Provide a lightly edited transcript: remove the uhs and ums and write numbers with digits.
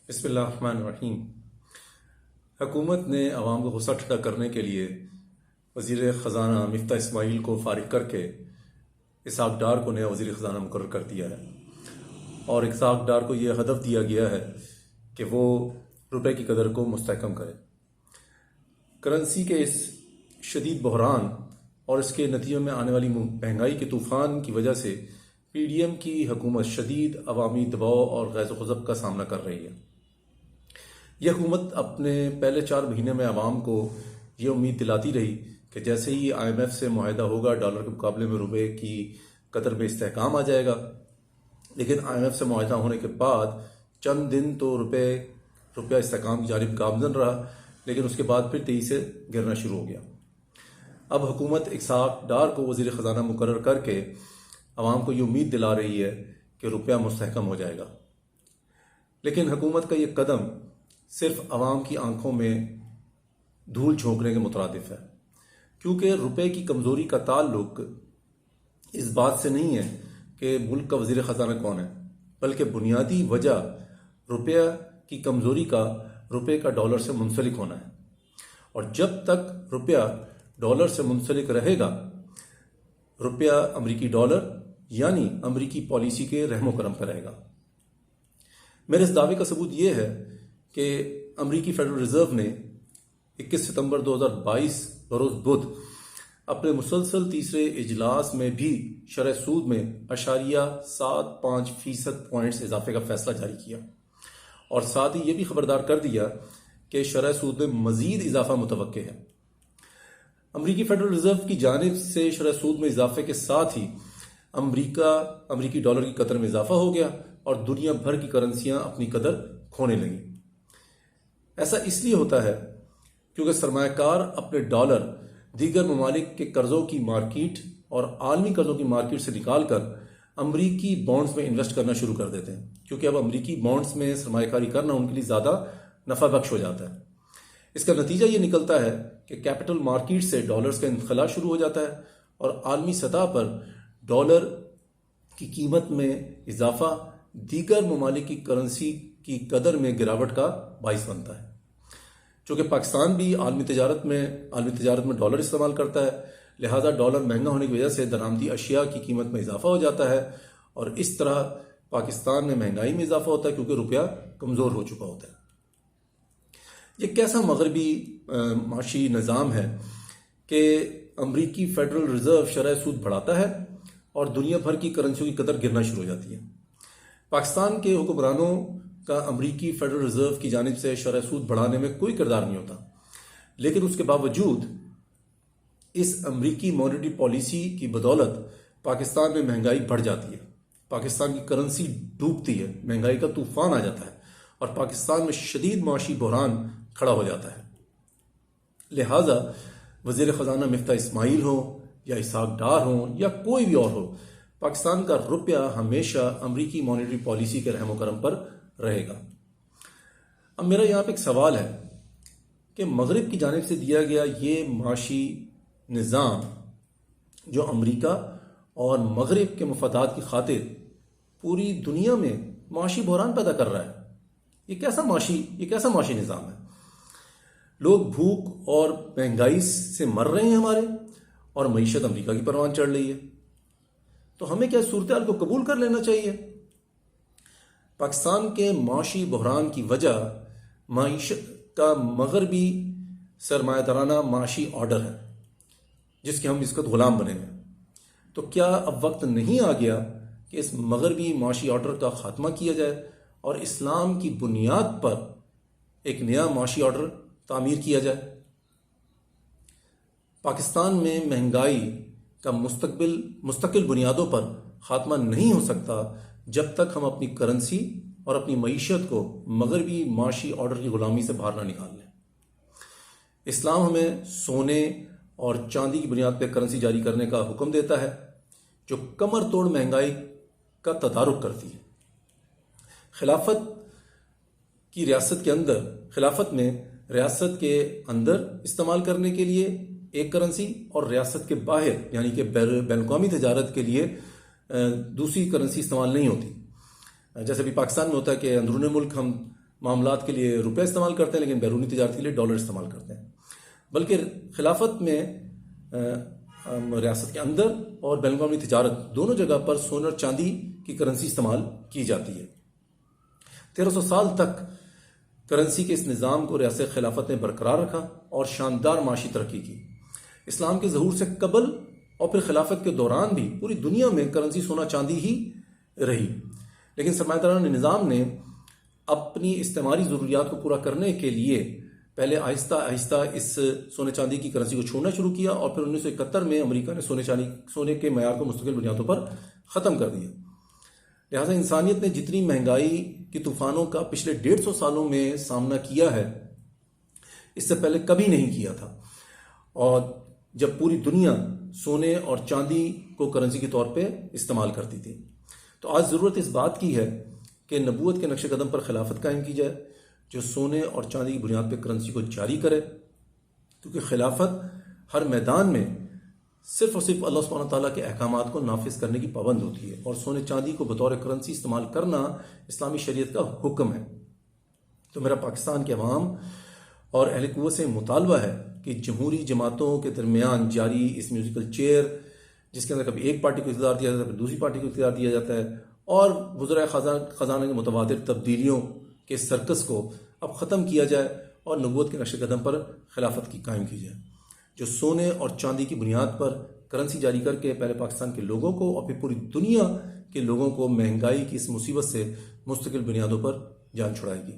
بسم اللہ الرحمن الرحیم۔ حکومت نے عوام کو غصہ ٹھنڈا کرنے کے لیے وزیر خزانہ مفتاح اسماعیل کو فارغ کر کے اسحاق ڈار کو نیا وزیر خزانہ مقرر کر دیا ہے، اور اسحاق ڈار کو یہ ہدف دیا گیا ہے کہ وہ روپے کی قدر کو مستحکم کرے۔ کرنسی کے اس شدید بحران اور اس کے نتیجوں میں آنے والی مہنگائی کے طوفان کی وجہ سے پی ڈی ایم کی حکومت شدید عوامی دباؤ اور غیظ و غضب کا سامنا کر رہی ہے۔ یہ حکومت اپنے پہلے 4 مہینے میں عوام کو یہ امید دلاتی رہی کہ جیسے ہی آئی ایم ایف سے معاہدہ ہوگا ڈالر کے مقابلے میں روپے کی قدر میں استحکام آ جائے گا، لیکن آئی ایم ایف سے معاہدہ ہونے کے بعد چند دن تو روپیہ استحکام کی جانب گامزن رہا، لیکن اس کے بعد پھر تیزی سے گرنا شروع ہو گیا۔ اب حکومت اسحاق ڈار کو وزیر خزانہ مقرر کر کے عوام کو یہ امید دلا رہی ہے کہ روپیہ مستحکم ہو جائے گا، لیکن حکومت کا یہ قدم صرف عوام کی آنکھوں میں دھول جھونکنے کے مترادف ہے، کیونکہ روپے کی کمزوری کا تعلق اس بات سے نہیں ہے کہ ملک کا وزیر خزانہ کون ہے، بلکہ بنیادی وجہ روپیہ کی کمزوری کا روپے کا ڈالر سے منسلک ہونا ہے، اور جب تک روپیہ ڈالر سے منسلک رہے گا، روپیہ امریکی ڈالر یعنی امریکی پالیسی کے رحم و کرم پر رہے گا۔ میرے اس دعوے کا ثبوت یہ ہے کہ امریکی فیڈرل ریزرو نے 21 ستمبر 2022 بروز بدھ اپنے مسلسل تیسرے اجلاس میں بھی شرح سود میں 0.75% پوائنٹس اضافے کا فیصلہ جاری کیا، اور ساتھ ہی یہ بھی خبردار کر دیا کہ شرح سود میں مزید اضافہ متوقع ہے۔ امریکی فیڈرل ریزرو کی جانب سے شرح سود میں اضافے کے ساتھ ہی امریکی ڈالر کی قدر میں اضافہ ہو گیا، اور دنیا بھر کی کرنسیاں اپنی قدر کھونے لگیں۔ ایسا اس لیے ہوتا ہے کیونکہ سرمایہ کار اپنے ڈالر دیگر ممالک کے قرضوں کی مارکیٹ اور عالمی قرضوں کی مارکیٹ سے نکال کر امریکی بانڈز میں انویسٹ کرنا شروع کر دیتے ہیں، کیونکہ اب امریکی بانڈز میں سرمایہ کاری کرنا ان کے لیے زیادہ نفع بخش ہو جاتا ہے۔ اس کا نتیجہ یہ نکلتا ہے کہ کیپٹل مارکیٹ سے ڈالرز کا انخلاء شروع ہو جاتا ہے، اور عالمی سطح پر ڈالر کی قیمت میں اضافہ دیگر ممالک کی کرنسی کی قدر میں گراوٹ کا باعث بنتا ہے۔ چونکہ پاکستان بھی عالمی تجارت میں ڈالر استعمال کرتا ہے، لہٰذا ڈالر مہنگا ہونے کی وجہ سے درآمدی اشیاء کی قیمت میں اضافہ ہو جاتا ہے، اور اس طرح پاکستان میں مہنگائی میں اضافہ ہوتا ہے کیونکہ روپیہ کمزور ہو چکا ہوتا ہے۔ یہ کیسا مغربی معاشی نظام ہے کہ امریکی فیڈرل ریزرو شرح سود بڑھاتا ہے اور دنیا بھر کی کرنسیوں کی قدر گرنا شروع ہو جاتی ہے۔ پاکستان کے حکمرانوں کا امریکی فیڈرل ریزرو کی جانب سے شرح سود بڑھانے میں کوئی کردار نہیں ہوتا، لیکن اس کے باوجود اس امریکی مانیٹری پالیسی کی بدولت پاکستان میں مہنگائی بڑھ جاتی ہے، پاکستان کی کرنسی ڈوبتی ہے، مہنگائی کا طوفان آ جاتا ہے، اور پاکستان میں شدید معاشی بحران کھڑا ہو جاتا ہے۔ لہٰذا وزیر خزانہ مفتاح اسماعیل ہو یا اسحاق ڈار ہوں یا کوئی بھی اور ہو، پاکستان کا روپیہ ہمیشہ امریکی مانیٹری پالیسی کے رحم و کرم پر رہے گا۔ اب میرا یہاں پہ ایک سوال ہے کہ مغرب کی جانب سے دیا گیا یہ معاشی نظام جو امریکہ اور مغرب کے مفادات کی خاطر پوری دنیا میں معاشی بحران پیدا کر رہا ہے، یہ کیسا معاشی نظام ہے؟ لوگ بھوک اور مہنگائی سے مر رہے ہیں ہمارے، اور معیشت امریکہ کی پروان چڑھ رہی ہے، تو ہمیں کیا صورتحال کو قبول کر لینا چاہیے؟ پاکستان کے معاشی بحران کی وجہ معیشت کا مغربی سرمایہ دارانہ معاشی آرڈر ہے، جس کے ہم اس وقت غلام بنے ہیں۔ تو کیا اب وقت نہیں آ گیا کہ اس مغربی معاشی آرڈر کا خاتمہ کیا جائے اور اسلام کی بنیاد پر ایک نیا معاشی آرڈر تعمیر کیا جائے؟ پاکستان میں مہنگائی کا مستقل بنیادوں پر خاتمہ نہیں ہو سکتا جب تک ہم اپنی کرنسی اور اپنی معیشت کو مغربی معاشی آرڈر کی غلامی سے باہر نہ نکال لیں۔ اسلام ہمیں سونے اور چاندی کی بنیاد پہ کرنسی جاری کرنے کا حکم دیتا ہے، جو کمر توڑ مہنگائی کا تدارک کرتی ہے۔ خلافت میں ریاست کے اندر استعمال کرنے کے لیے ایک کرنسی اور ریاست کے باہر یعنی کہ بین الاقوامی تجارت کے لیے دوسری کرنسی استعمال نہیں ہوتی۔ جیسے بھی پاکستان میں ہوتا ہے کہ اندرون ملک ہم معاملات کے لیے روپے استعمال کرتے ہیں لیکن بیرونی تجارت کے لیے ڈالر استعمال کرتے ہیں، بلکہ خلافت میں ریاست کے اندر اور بین الاقوامی تجارت دونوں جگہ پر سونے اور چاندی کی کرنسی استعمال کی جاتی ہے۔ 1300 سال تک کرنسی کے اس نظام کو ریاست خلافت نے برقرار رکھا اور شاندار معاشی ترقی کی۔ اسلام کے ظہور سے قبل اور پھر خلافت کے دوران بھی پوری دنیا میں کرنسی سونا چاندی ہی رہی، لیکن سرمایہ دارانہ نظام نے اپنی استعماری ضروریات کو پورا کرنے کے لیے پہلے آہستہ آہستہ اس سونے چاندی کی کرنسی کو چھوڑنا شروع کیا، اور پھر 1971 میں امریکہ نے سونے کے معیار کو مستقل بنیادوں پر ختم کر دیا۔ لہٰذا انسانیت نے جتنی مہنگائی کی طوفانوں کا پچھلے 150 سالوں میں سامنا کیا ہے، اس سے پہلے کبھی نہیں کیا تھا، اور جب پوری دنیا سونے اور چاندی کو کرنسی کے طور پہ استعمال کرتی تھی، تو آج ضرورت اس بات کی ہے کہ نبوت کے نقش قدم پر خلافت قائم کی جائے جو سونے اور چاندی کی بنیاد پہ کرنسی کو جاری کرے، کیونکہ خلافت ہر میدان میں صرف اور صرف اللہ سبحانہ تعالیٰ کے احکامات کو نافذ کرنے کی پابند ہوتی ہے، اور سونے چاندی کو بطور کرنسی استعمال کرنا اسلامی شریعت کا حکم ہے۔ تو میرا پاکستان کے عوام اور اہل قوت سے مطالبہ ہے کہ جمہوری جماعتوں کے درمیان جاری اس میوزیکل چیئر، جس کے اندر کبھی ایک پارٹی کو اقتدار دیا جاتا ہے، پھر دوسری پارٹی کو اقتدار دیا جاتا ہے، اور وزرائے خزانہ کے متبادل تبدیلیوں کے سرکس کو اب ختم کیا جائے اور نبوت کے نقش قدم پر خلافت کی قائم کی جائے، جو سونے اور چاندی کی بنیاد پر کرنسی جاری کر کے پہلے پاکستان کے لوگوں کو اور پھر پوری دنیا کے لوگوں کو مہنگائی کی اس مصیبت سے مستقل بنیادوں پر جان چھڑائے گی۔